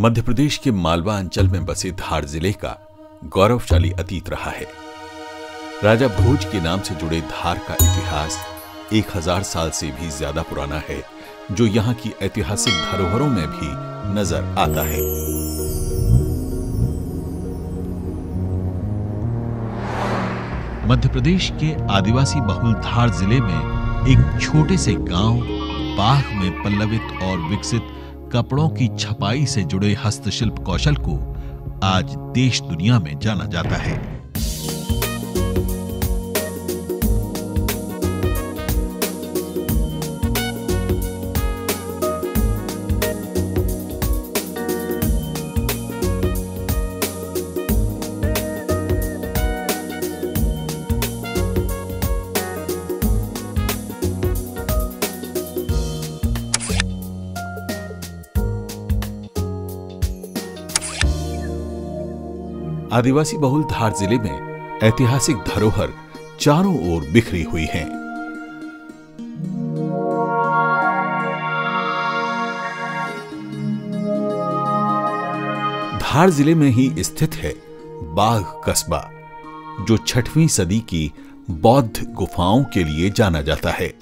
मध्य प्रदेश के मालवा अंचल में बसे धार जिले का गौरवशाली अतीत रहा है। राजा भोज के नाम से जुड़े धार का इतिहास 1000 साल से भी ज्यादा पुराना है, जो यहाँ की ऐतिहासिक धरोहरों में भी नजर आता है। मध्य प्रदेश के आदिवासी बहुल धार जिले में एक छोटे से गांव बाघ में पल्लवित और विकसित कपड़ों की छपाई से जुड़े हस्तशिल्प कौशल को आज देश दुनिया में जाना जाता है। आदिवासी बहुल धार जिले में ऐतिहासिक धरोहर चारों ओर बिखरी हुई हैं। धार जिले में ही स्थित है बाघ कस्बा, जो 6वीं सदी की बौद्ध गुफाओं के लिए जाना जाता है।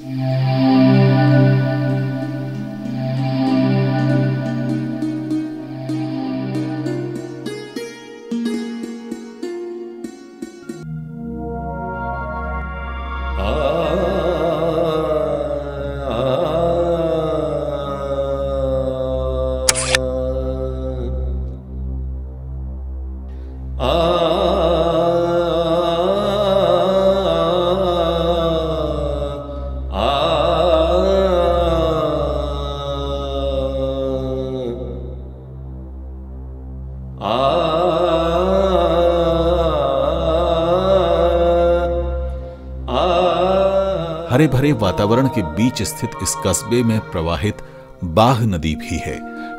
हरे भरे वातावरण के बीच स्थित इस कस्बे में प्रवाहित बाघ नदी भी है,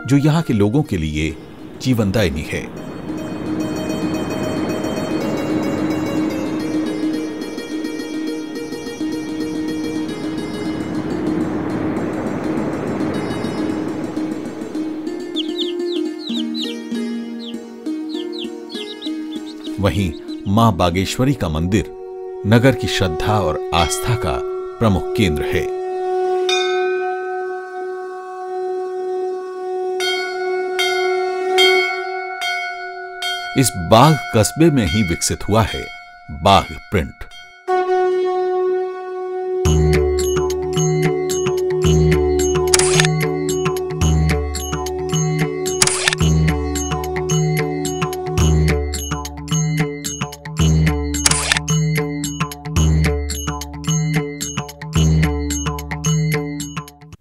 जो यहाँ के लोगों के लिए जीवनदायिनी है। वहीं मां बागेश्वरी का मंदिर नगर की श्रद्धा और आस्था का प्रमुख केंद्र है। इस बाघ कस्बे में ही विकसित हुआ है बाघ प्रिंट।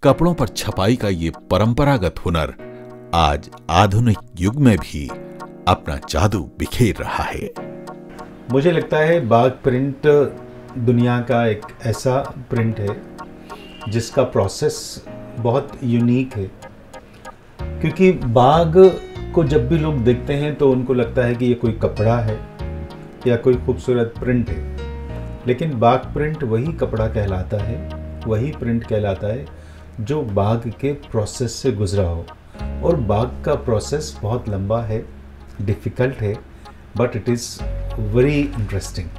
कपड़ों पर छपाई का ये परंपरागत हुनर आज आधुनिक युग में भी अपना जादू बिखेर रहा है। मुझे लगता है बाघ प्रिंट दुनिया का एक ऐसा प्रिंट है जिसका प्रोसेस बहुत यूनिक है, क्योंकि बाघ को जब भी लोग देखते हैं तो उनको लगता है कि ये कोई कपड़ा है या कोई खूबसूरत प्रिंट है, लेकिन बाघ प्रिंट वही कपड़ा कहलाता है, वही प्रिंट कहलाता है जो बाघ के प्रोसेस से गुजरा हो। और बाघ का प्रोसेस बहुत लंबा है, डिफ़िकल्ट है, but it is very interesting.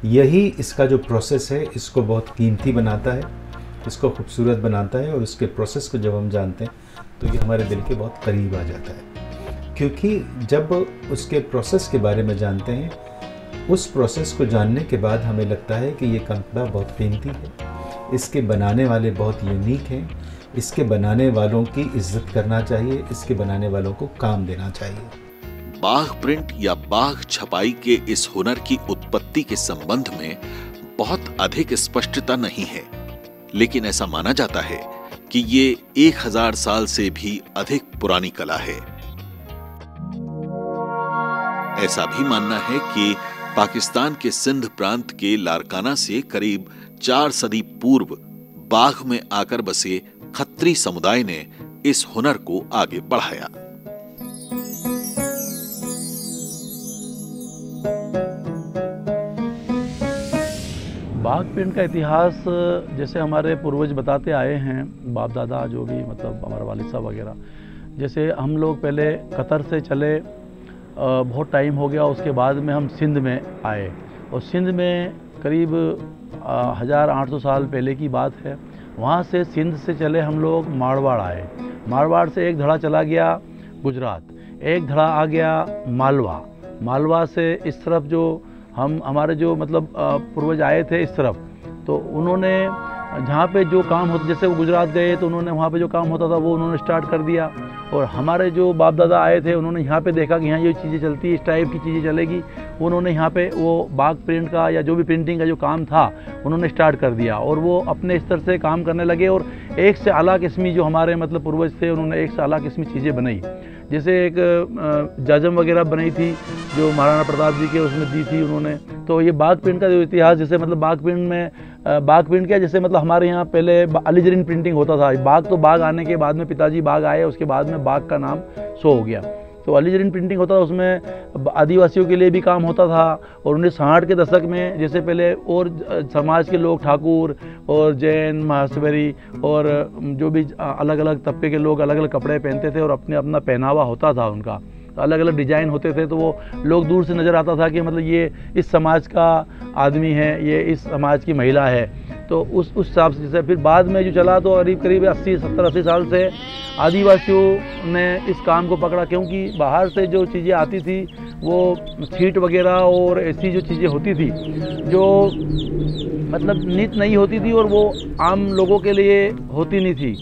यही इसका जो प्रोसेस है इसको बहुत कीमती बनाता है, इसको खूबसूरत बनाता है, और इसके प्रोसेस को जब हम जानते हैं तो ये हमारे दिल के बहुत करीब आ जाता है, क्योंकि जब उसके प्रोसेस के बारे में जानते हैं, उस प्रोसेस को जानने के बाद हमें लगता है कि ये कपड़ा बहुत कीमती है, इसके बनाने वाले बहुत यूनिक हैं, इसके बनाने वालों की इज्जत करना चाहिए, इसके बनाने वालों को काम देना चाहिए। बाघ प्रिंट या बाघ छपाई के इस हुनर की उत्पत्ति के संबंध में बहुत अधिक स्पष्टता नहीं है, लेकिन ऐसा माना जाता है कि ये 1000 साल से भी अधिक पुरानी कला है। ऐसा भी मानना है कि पाकिस्तान के सिंध प्रांत के लारकाना से करीब 4 सदी पूर्व बाघ में आकर बसे खत्री समुदाय ने इस हुनर को आगे बढ़ाया। बाघ प्रिंट का इतिहास जैसे हमारे पूर्वज बताते आए हैं, बाप दादा जो भी मतलब हमारे वालिद साहब वगैरह, जैसे हम लोग पहले कतर से चले, बहुत टाइम हो गया, उसके बाद में हम सिंध में आए और सिंध में करीब 1800 साल पहले की बात है। वहाँ से सिंध से चले हम लोग मारवाड़ आए, मारवाड़ से एक धड़ा चला गया गुजरात, एक धड़ा आ गया मालवा, मालवा से इस तरफ जो हमारे जो मतलब पूर्वज आए थे इस तरफ, तो उन्होंने जहाँ पे जो काम होता, जैसे वो गुजरात गए तो उन्होंने वहाँ पे जो काम होता था वो उन्होंने स्टार्ट कर दिया, और हमारे जो बाप दादा आए थे उन्होंने यहाँ पे देखा कि यहाँ ये चीज़ें चलती है, इस टाइप की चीज़ें चलेगी, उन्होंने यहाँ पे वो बाग प्रिंट का या जो भी प्रिंटिंग का जो काम था उन्होंने स्टार्ट कर दिया, और वो अपने स्तर से काम करने लगे, और एक से आला किस्मी जो हमारे मतलब पूर्वज थे उन्होंने एक से आला किस्मी चीज़ें बनाई। जैसे एक जाजम वगैरह बनाई थी जो महाराणा प्रताप जी के उसमें दी थी उन्होंने। तो ये बाग प्रिंट का जो इतिहास, जैसे मतलब बाग प्रिंट में बाग प्रिंट क्या, जैसे मतलब हमारे यहाँ पहले अलीजरीन प्रिंटिंग होता था, बाग तो बाग आने के बाद में पिताजी बाग आए, उसके बाद में बाग का नाम शो हो गया, तो अलीजरीन प्रिंटिंग होता था, उसमें आदिवासियों के लिए भी काम होता था। और 1960 के दशक में जैसे पहले और समाज के लोग ठाकुर और जैन महासवरी और जो भी अलग अलग तबके के लोग अलग अलग कपड़े पहनते थे और अपने अपना पहनावा होता था, उनका अलग अलग डिज़ाइन होते थे, तो वो लोग दूर से नज़र आता था कि मतलब ये इस समाज का आदमी है, ये इस समाज की महिला है। तो उस हिसाब से फिर बाद में जो चला तो करीब 70-80 साल से आदिवासियों ने इस काम को पकड़ा, क्योंकि बाहर से जो चीज़ें आती थी वो छीट वगैरह और ऐसी जो चीज़ें होती थी जो मतलब नित नहीं होती थी और वो आम लोगों के लिए होती नहीं थी,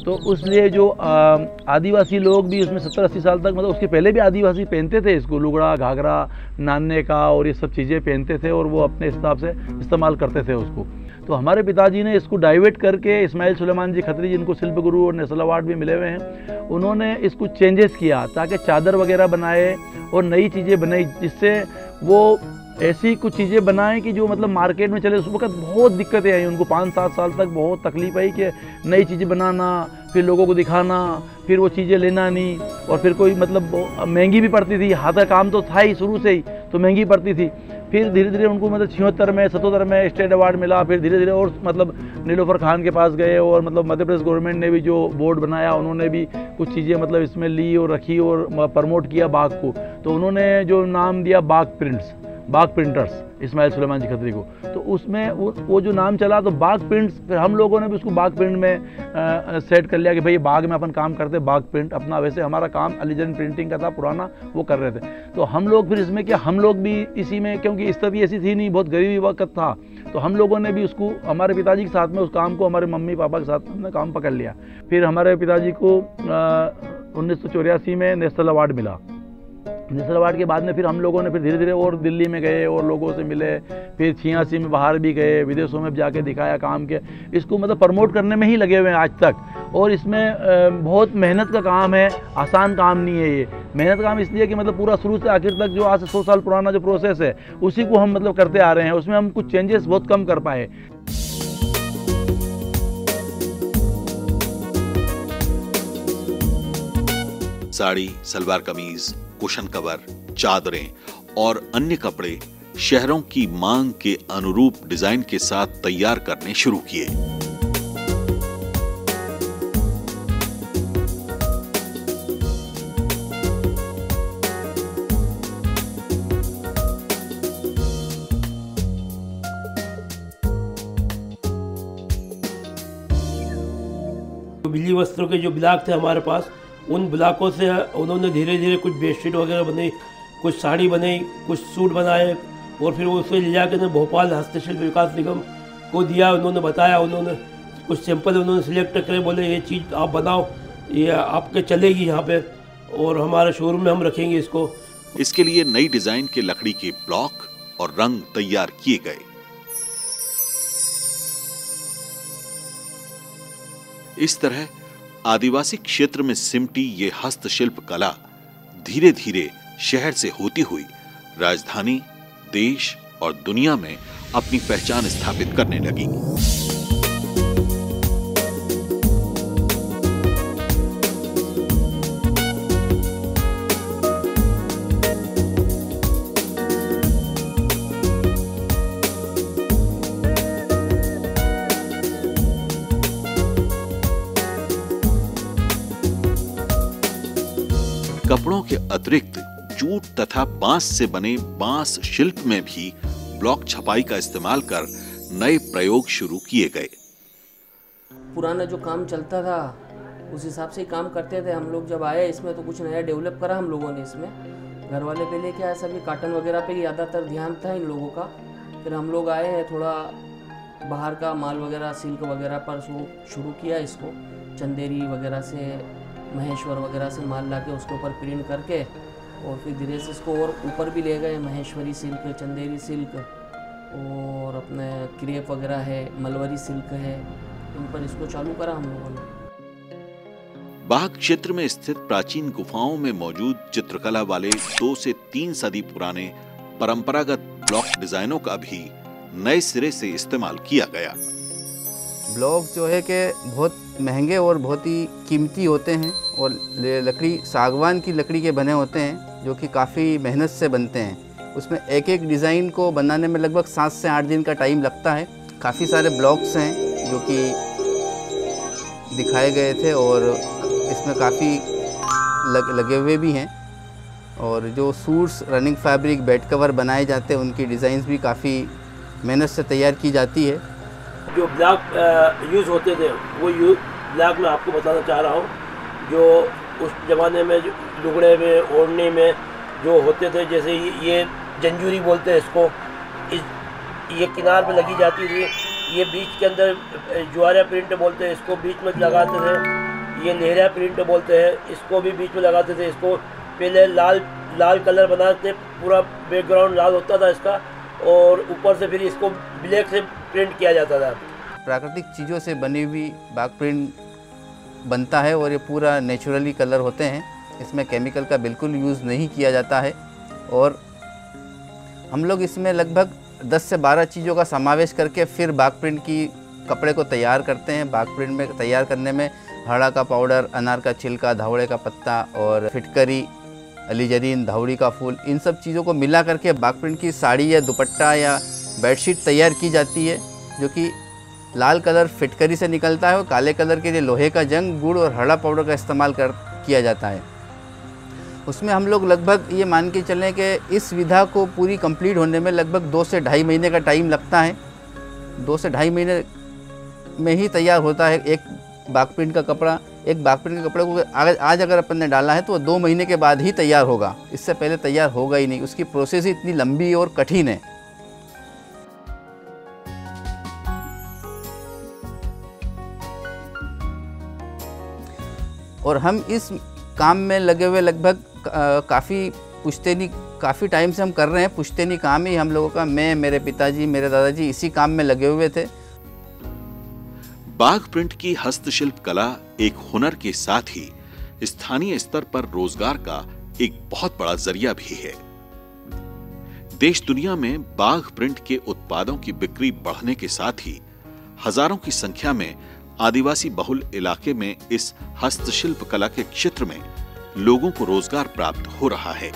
तो इसलिए जो आदिवासी लोग भी उसमें 70-80 साल तक, मतलब उसके पहले भी आदिवासी पहनते थे इसको, लुगड़ा घाघरा नानने का और ये सब चीज़ें पहनते थे और वो अपने हिसाब से इस्तेमाल करते थे उसको। तो हमारे पिताजी ने इसको डाइवर्ट करके, इस्माइल सुलेमान जी खत्री जिनको शिल्प गुरु और नेशनल अवार्ड भी मिले हुए हैं, उन्होंने इसको चेंजेस किया ताकि चादर वगैरह बनाए और नई चीज़ें बनाई, जिससे वो ऐसी कुछ चीज़ें बनाएं कि जो मतलब मार्केट में चले। उस वक्त बहुत दिक्कतें आई उनको, 5-7 साल तक बहुत तकलीफ आई कि नई चीज़ें बनाना, फिर लोगों को दिखाना, फिर वो चीज़ें लेना नहीं, और फिर कोई मतलब महंगी भी पड़ती थी, हाथ का काम तो था ही शुरू से ही, तो महंगी पड़ती थी। फिर धीरे धीरे उनको मतलब 76 में 77 में स्टेट अवार्ड मिला, फिर धीरे धीरे और मतलब नीलोफर खान के पास गए और मतलब मध्य प्रदेश गवर्नमेंट ने भी जो बोर्ड बनाया उन्होंने भी कुछ चीज़ें मतलब इसमें ली और रखी और प्रमोट किया बाग को, तो उन्होंने जो नाम दिया बाग प्रिंट्स, बाग प्रिंटर्स, इस्माइल सुलेमान जी खत्री को, तो उसमें वो जो नाम चला तो बाग प्रिंट्स, फिर हम लोगों ने भी उसको बाग प्रिंट में सेट कर लिया कि भाई बाग में अपन काम करते बाग प्रिंट अपना, वैसे हमारा काम अलीजन प्रिंटिंग का था पुराना, वो कर रहे थे। तो हम लोग फिर इसमें क्या, हम लोग भी इसी में, क्योंकि स्थिति ऐसी थी नहीं, बहुत गरीबी वक्त था, तो हम लोगों ने भी उसको हमारे पिताजी के साथ में उस काम को, हमारे मम्मी पापा के साथ में हमने काम पकड़ लिया। फिर हमारे पिताजी को 1984 में नेशनल अवार्ड मिला। नेशनल अवार्ड के बाद में फिर हम लोगों ने फिर धीरे धीरे और दिल्ली में गए और लोगों से मिले, फिर 86 में बाहर भी गए, विदेशों में जाके दिखाया काम के, इसको मतलब प्रमोट करने में ही लगे हुए हैं आज तक। और इसमें बहुत मेहनत का काम है, आसान काम नहीं है ये। मेहनत काम इसलिए कि मतलब पूरा शुरू से आखिर तक जो आज से 100 साल पुराना जो प्रोसेस है उसी को हम मतलब करते आ रहे हैं, उसमें हम कुछ चेंजेस बहुत कम कर पाए। साड़ी, सलवार कमीज, कुशन कवर, चादरें और अन्य कपड़े शहरों की मांग के अनुरूप डिजाइन के साथ तैयार करने शुरू किए। बिजली वस्त्रों के जो ब्लॉक थे हमारे पास, उन ब्लॉकों से उन्होंने धीरे धीरे कुछ बेडशीट वगैरह बनाई, कुछ साड़ी बनाई, कुछ सूट बनाए, और फिर वो उसे ले जाकर भोपाल हस्तशिल्प विकास निगम को दिया। उन्होंने बताया, उन्होंने कुछ सैंपल उन्होंने सिलेक्ट करे, बोले ये चीज़ आप बनाओ, ये आपके चलेगी यहाँ पे और हमारे शोरूम में हम रखेंगे इसको। इसके लिए नई डिजाइन के लकड़ी के ब्लॉक और रंग तैयार किए गए। इस तरह आदिवासी क्षेत्र में सिमटी ये हस्तशिल्प कला धीरे धीरे शहर से होती हुई राजधानी, देश और दुनिया में अपनी पहचान स्थापित करने लगी। कपड़ों के अतिरिक्त जूट तथा बांस से बने बांस शिल्प में भी ब्लॉक छपाई का इस्तेमाल कर नए प्रयोग शुरू किए गए। पुराना जो काम चलता था उस हिसाब से ही काम करते थे हम लोग। जब आए इसमें तो कुछ नया डेवलप करा हम लोगों ने इसमें। घर वाले पहले क्या है, सभी कॉटन वगैरह पे ज़्यादातर ध्यान था इन लोगों का। फिर हम लोग आए हैं, थोड़ा बाहर का माल वगैरह सिल्क वगैरह पर शुरू किया इसको। चंदेरी वगैरह से, महेश्वर वगैरह से माल ला के उसके ऊपर प्रिंट करके और फिर धीरे से इसको और ऊपर भी ले गए। महेश्वरी सिल्क, चंदेरी सिल्क और अपने क्रेप वगैरह है, मलवरी सिल्क है, इन पर इसको चालू करा हम लोगों ने। बाघ क्षेत्र में स्थित प्राचीन गुफाओं में मौजूद चित्रकला वाले 2 से 3 सदी पुराने परंपरागत ब्लॉक डिजाइनों का भी नए सिरे से इस्तेमाल किया गया। ब्लॉक जो है कि बहुत महंगे और बहुत ही कीमती होते हैं और लकड़ी सागवान की लकड़ी के बने होते हैं, जो कि काफ़ी मेहनत से बनते हैं। उसमें एक एक डिज़ाइन को बनाने में लगभग 7 से 8 दिन का टाइम लगता है। काफ़ी सारे ब्लॉक्स हैं जो कि दिखाए गए थे और इसमें काफ़ी लगे हुए भी हैं। और जो suits, running fabric, bed cover बनाए जाते हैं, उनकी डिज़ाइंस भी काफ़ी मेहनत से तैयार की जाती है। जो ब्लॉक यूज़ होते थे वो ब्लॉक मैं आपको बताना चाह रहा हूँ। जो उस ज़माने में लुगड़े में, ओढ़ने में जो होते थे, जैसे ये जंजूरी बोलते हैं इसको, ये किनार पे लगी जाती थी। ये बीच के अंदर ज्वारा प्रिंट बोलते हैं इसको, बीच में लगाते थे। ये लहरा प्रिंट बोलते हैं, इसको भी बीच में लगाते थे। इसको पहले लाल कलर बनाते, पूरा बैकग्राउंड लाल होता था इसका, और ऊपर से फिर इसको ब्लैक से प्रिंट किया जाता था। प्राकृतिक चीज़ों से बनी हुई बाघ प्रिंट बनता है और ये पूरा नेचुरली कलर होते हैं। इसमें केमिकल का बिल्कुल यूज़ नहीं किया जाता है। और हम लोग इसमें लगभग 10 से 12 चीज़ों का समावेश करके फिर बाघ प्रिंट की कपड़े को तैयार करते हैं। बाघ प्रिंट में तैयार करने में हड़ा का पाउडर, अनार का छिलका, धावड़े का पत्ता और फिटकरी, अलीजरीन, धावड़ी का फूल, इन सब चीज़ों को मिला करके बाघ प्रिंट की साड़ी या दुपट्टा या बेडशीट तैयार की जाती है, जो कि लाल कलर फिटकरी से निकलता है और काले कलर के लिए लोहे का जंग, गुड़ और हरा पाउडर का इस्तेमाल किया जाता है। उसमें हम लोग लगभग ये मान के चलें कि इस विधा को पूरी कंप्लीट होने में लगभग 2 से ढाई महीने का टाइम लगता है। 2 से ढाई महीने में ही तैयार होता है एक बाघ प्रिंट का कपड़ा। एक बाघ प्रिंट के कपड़े को आज अगर अपन ने डाला है तो 2 महीने के बाद ही तैयार होगा, इससे पहले तैयार होगा ही नहीं। उसकी प्रोसेस ही इतनी लंबी और कठिन है। और हम इस काम में लगे हुए लगभग काफ़ी टाइम से हम कर रहे हैं। पुश्तैनी काम ही हम लोगों का, मैं, मेरे पिताजी, मेरे दादाजी इसी काम में लगे हुए थे। बाघ प्रिंट की हस्तशिल्प कला एक हुनर के साथ ही स्थानीय स्तर पर रोजगार का एक बहुत बड़ा जरिया भी है। देश दुनिया में बाघ प्रिंट के उत्पादों की बिक्री बढ़ने के साथ ही हजारों की संख्या में आदिवासी बहुल इलाके में इस हस्तशिल्प कला के क्षेत्र में लोगों को रोजगार प्राप्त हो रहा है।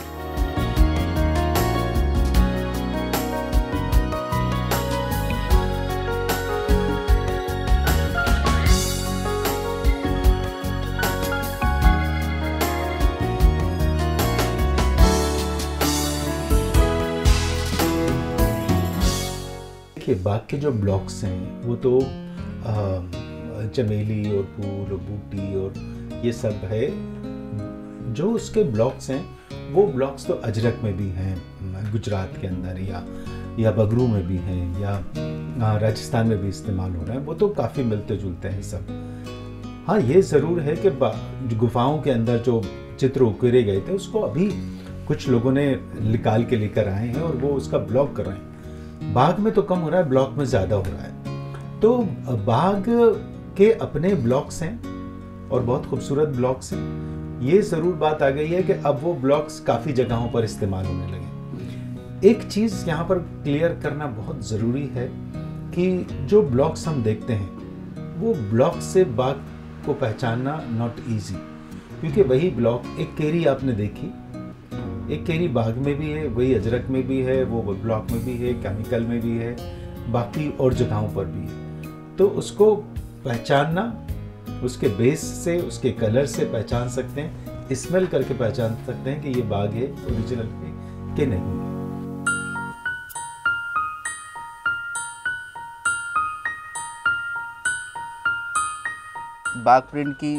देखिए, बाघ के जो ब्लॉक्स हैं वो तो चमेली और फूल और बूटी और ये सब है। जो उसके ब्लॉक्स हैं वो ब्लॉक्स तो अजरक में भी हैं, गुजरात के अंदर, या बगरू में भी हैं, या राजस्थान में भी इस्तेमाल हो रहा है। वो तो काफ़ी मिलते जुलते हैं सब। हाँ, ये ज़रूर है कि गुफाओं के अंदर जो चित्र उकेरे गए थे उसको अभी कुछ लोगों ने निकाल के लेकर आए हैं और वो उसका ब्लॉक कर रहे हैं। बाघ में तो कम हो रहा है, ब्लॉक में ज़्यादा हो रहा है। तो बाघ के अपने ब्लॉक्स हैं और बहुत खूबसूरत ब्लॉक्स हैं। ये ज़रूर बात आ गई है कि अब वो ब्लॉक्स काफ़ी जगहों पर इस्तेमाल होने लगे। एक चीज़ यहाँ पर क्लियर करना बहुत ज़रूरी है कि जो ब्लॉक्स हम देखते हैं वो ब्लॉक से बाघ को पहचानना नॉट इजी, क्योंकि वही ब्लॉक, एक केरी आपने देखी, एक केरी बाघ में भी है, वही अजरक में भी है, वो ब्लॉक में भी है, केमिकल में भी है, बाकी और जगहों पर भी है। तो उसको पहचानना उसके बेस से, उसके कलर से पहचान सकते हैं। स्मेल करके पहचान सकते हैं कि ये बाग है ओरिजिनल है कि नहीं। बाग प्रिंट की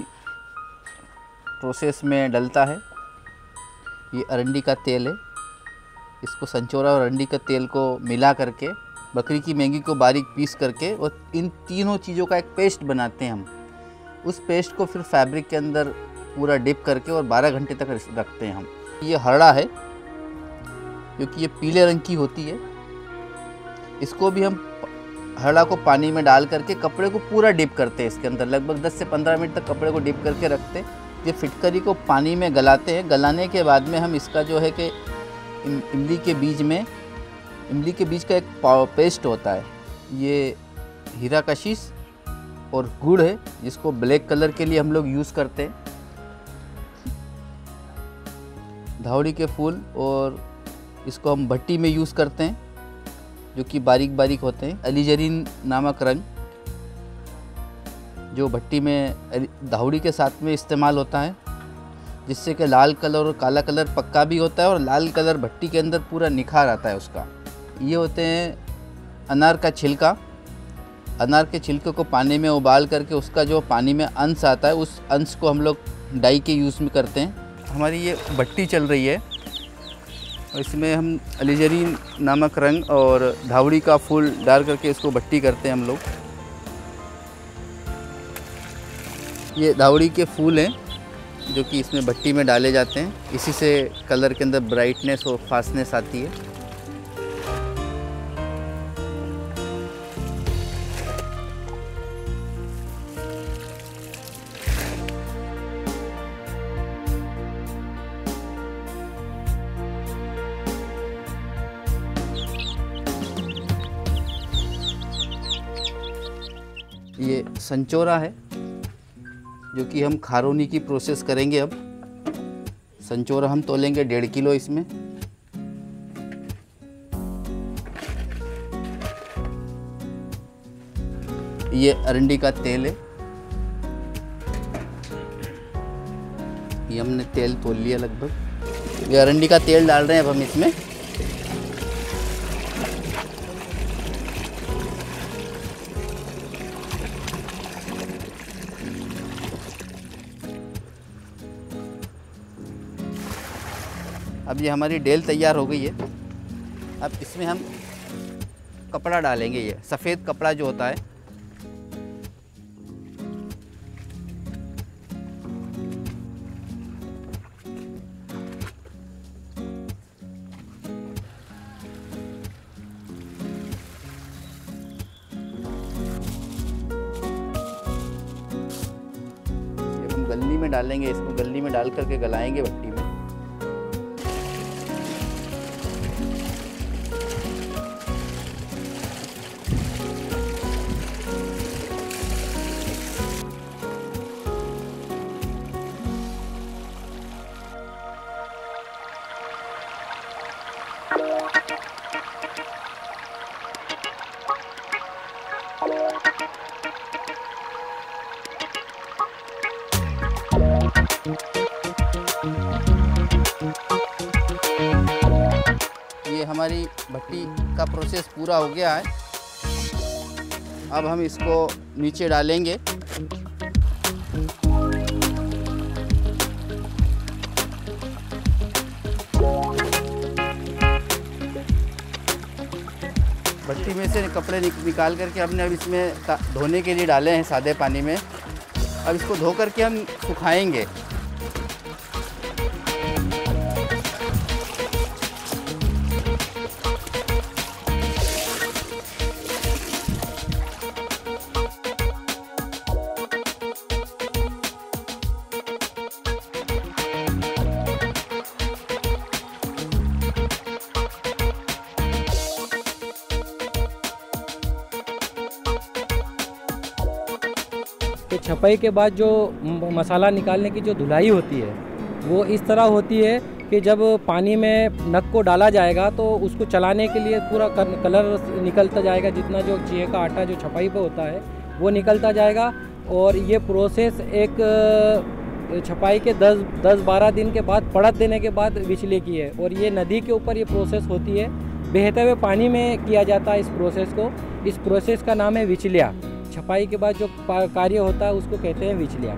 प्रोसेस में डलता है ये अरंडी का तेल है। इसको संचोरा और अरंडी का तेल को मिला करके बकरी की महंगी को बारीक पीस करके और इन तीनों चीज़ों का एक पेस्ट बनाते हैं हम। उस पेस्ट को फिर फैब्रिक के अंदर पूरा डिप करके और 12 घंटे तक रखते हैं हम। ये हरड़ा है क्योंकि ये पीले रंग की होती है। इसको भी हम हरड़ा को पानी में डाल करके कपड़े को पूरा डिप करते हैं इसके अंदर, लगभग 10 से 15 मिनट तक कपड़े को डिप करके रखते हैं। ये फिटकरी को पानी में गलाते हैं। गलाने के बाद में हम इसका जो है कि इमली के बीज का एक पेस्ट होता है। ये हीरा कशीस और गुड़ है जिसको ब्लैक कलर के लिए हम लोग यूज़ करते हैं। धावड़ी के फूल और इसको हम भट्टी में यूज़ करते हैं जो कि बारीक बारीक होते हैं। अलीजरीन नामक रंग जो भट्टी में धावड़ी के साथ में इस्तेमाल होता है, जिससे कि लाल कलर और काला कलर पक्का भी होता है और लाल कलर भट्टी के अंदर पूरा निखार आता है उसका। ये होते हैं अनार का छिलका। अनार के छिलके को पानी में उबाल करके उसका जो पानी में अंश आता है उस अंश को हम लोग डाई के यूज़ में करते हैं। हमारी ये भट्टी चल रही है और इसमें हम अलीजरीन नामक रंग और धावड़ी का फूल डाल करके इसको भट्टी करते हैं हम लोग। ये धावड़ी के फूल हैं जो कि इसमें भट्टी में डाले जाते हैं। इसी से कलर के अंदर ब्राइटनेस और फास्टनेस आती है। ये संचोरा है जो कि हम खारोनी की प्रोसेस करेंगे। अब संचोरा हम तोलेंगे 1.5 किलो इसमें। ये अरंडी का तेल है। ये हमने तेल तोल लिया लगभग। ये अरंडी का तेल डाल रहे हैं अब हम इसमें। अब ये हमारी डेल तैयार हो गई है। अब इसमें हम कपड़ा डालेंगे। ये सफ़ेद कपड़ा जो होता है ये हम गलनी में डालेंगे। इसको गलनी में डाल करके गलाएंगे भट्टी में। ये हमारी भट्टी का प्रोसेस पूरा हो गया है। अब हम इसको नीचे डालेंगे। भट्टी में से कपड़े निकाल करके हमने अब इसमें धोने के लिए डाले हैं सादे पानी में। अब इसको धो करके हम सुखाएंगे। तो छपाई के बाद जो मसाला निकालने की जो धुलाई होती है वो इस तरह होती है कि जब पानी में नक को डाला जाएगा तो उसको चलाने के लिए पूरा कलर निकलता जाएगा। जितना जो चीहे का आटा जो छपाई पे होता है वो निकलता जाएगा। और ये प्रोसेस एक छपाई के 10-12 दिन के बाद पड़त देने के बाद विचले की है। और ये नदी के ऊपर ये प्रोसेस होती है, बहते हुए पानी में किया जाता है इस प्रोसेस को। इस प्रोसेस का नाम है विचलिया। छपाई के बाद जो कार्य होता है उसको कहते हैं विचलिया।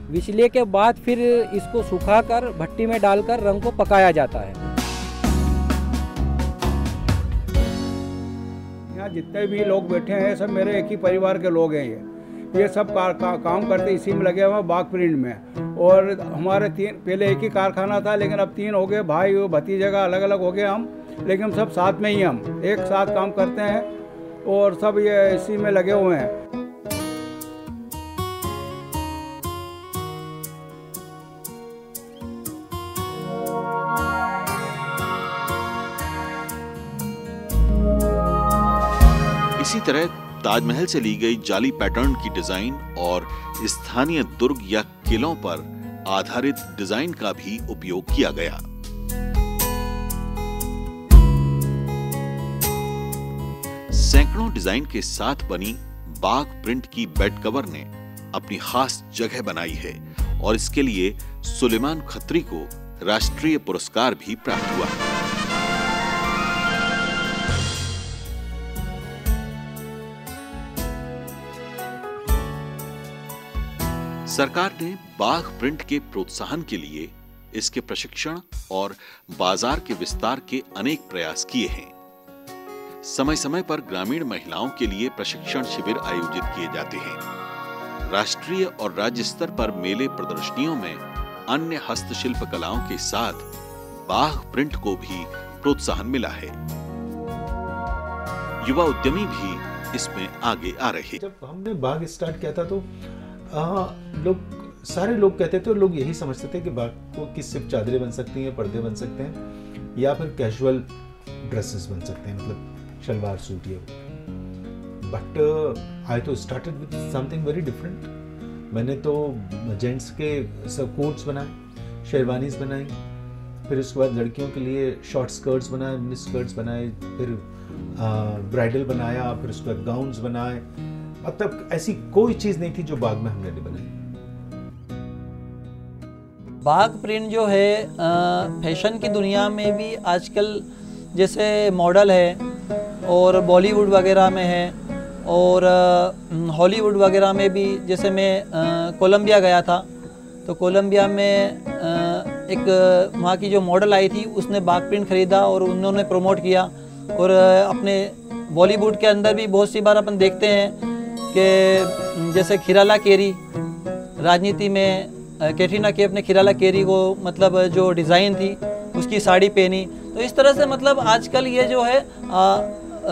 विचलिए के बाद फिर इसको सुखाकर भट्टी में डालकर रंग को पकाया जाता है। यहाँ जितने भी लोग बैठे हैं सब मेरे एक ही परिवार के लोग हैं। ये सब काम करते इसी में लगे हुए हैं, बाग प्रिंट में। और हमारे पहले एक ही कारखाना था, लेकिन अब 3 हो गए, भाई भतीजे का अलग अलग हो गए हम, लेकिन सब साथ में ही हम एक साथ काम करते हैं और सब ये इसी में लगे हुए हैं। इसी तरह ताजमहल से ली गई जाली पैटर्न की डिजाइन और स्थानीय दुर्ग या किलों पर आधारित डिजाइन का भी उपयोग किया गया। सैकड़ों डिजाइन के साथ बनी बाग प्रिंट की बेड कवर ने अपनी खास जगह बनाई है और इसके लिए सुलेमान खत्री को राष्ट्रीय पुरस्कार भी प्राप्त हुआ है। सरकार ने बाग प्रिंट के प्रोत्साहन के लिए इसके प्रशिक्षण और बाजार के विस्तार के अनेक प्रयास किए हैं। समय समय पर ग्रामीण महिलाओं के लिए प्रशिक्षण शिविर आयोजित किए जाते हैं। राष्ट्रीय और राज्य स्तर पर मेले प्रदर्शनियों में अन्य हस्तशिल्प कलाओं के साथ बाग प्रिंट को भी प्रोत्साहन मिला है। युवा उद्यमी भी इसमें आगे आ रहे। जब हमने बाग स्टार्ट किया था तो सारे लोग कहते थे और लोग यही समझते थे कि बाग को कि सिर्फ चादरें बन सकती हैं, पर्दे बन सकते हैं या फिर कैजुअल ड्रेसेस बन सकते हैं, मतलब शलवार सूट ये। बट आई तो started with something very different. मैंने तो जेंट्स के सब कोट्स बनाए, शेरवानीज बनाई, फिर उसके बाद लड़कियों के लिए शॉर्ट स्कर्ट्स बनाए, मिनी स्कर्ट्स बनाए, फिर ब्राइडल बनाया, फिर उसके बाद गाउन्स बनाए। मतलब ऐसी कोई चीज नहीं थी जो बाग में हमने नहीं बनाई। बाग प्रिंट जो है फैशन की दुनिया में भी आजकल जैसे मॉडल है और बॉलीवुड वगैरह में है और हॉलीवुड वगैरह में भी। जैसे मैं कोलंबिया गया था तो कोलंबिया में एक वहाँ की जो मॉडल आई थी उसने बाग प्रिंट ख़रीदा और उन्होंने प्रमोट किया। और अपने बॉलीवुड के अंदर भी बहुत सी बार अपन देखते हैं कि जैसे खिराला केरी राजनीति में कैटरीना कैफ ने खिराला केरी को मतलब जो डिज़ाइन थी उसकी साड़ी पहनी। तो इस तरह से मतलब आजकल ये जो है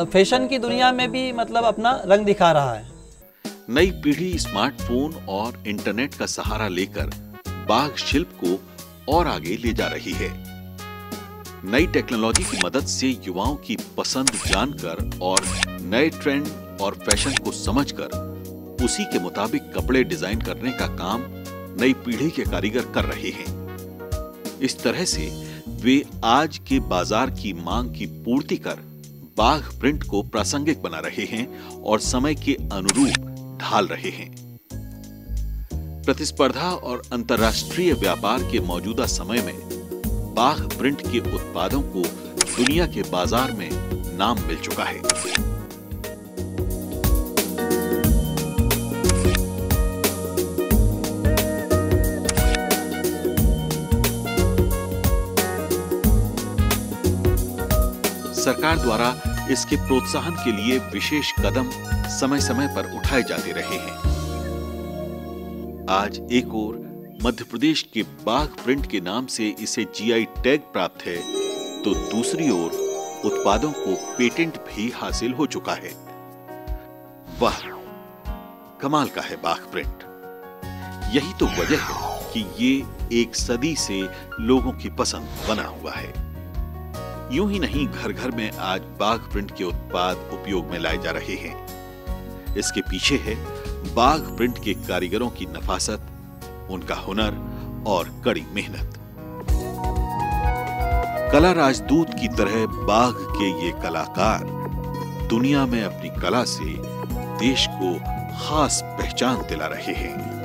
फैशन की दुनिया में भी मतलब अपना रंग दिखा रहा है। नई पीढ़ी स्मार्टफोन और इंटरनेट का सहारा लेकर बाग शिल्प को और आगे ले जा रही है। नई टेक्नोलॉजी की मदद से युवाओं की पसंद जानकर और नए ट्रेंड और फैशन को समझकर उसी के मुताबिक कपड़े डिजाइन करने का काम नई पीढ़ी के कारीगर कर रहे हैं। इस तरह से वे आज के बाजार की मांग की पूर्ति कर बाग प्रिंट को प्रासंगिक बना रहे हैं और समय के अनुरूप ढाल रहे हैं। प्रतिस्पर्धा और अंतर्राष्ट्रीय व्यापार के मौजूदा समय में बाग प्रिंट के उत्पादों को दुनिया के बाजार में नाम मिल चुका है। सरकार द्वारा इसके प्रोत्साहन के लिए विशेष कदम समय समय पर उठाए जाते रहे हैं। आज एक ओर मध्य प्रदेश के बाग प्रिंट के नाम से इसे जीआई टैग प्राप्त है तो दूसरी ओर उत्पादों को पेटेंट भी हासिल हो चुका है। वाह, कमाल का है बाग प्रिंट। यही तो वजह है कि ये एक सदी से लोगों की पसंद बना हुआ है। यूं ही नहीं, घर घर में आज बाग प्रिंट के उत्पाद उपयोग में लाए जा रहे हैं। इसके पीछे है बाग प्रिंट के कारीगरों की नफासत, उनका हुनर और कड़ी मेहनत। कला राजदूत की तरह बाघ के ये कलाकार दुनिया में अपनी कला से देश को खास पहचान दिला रहे हैं।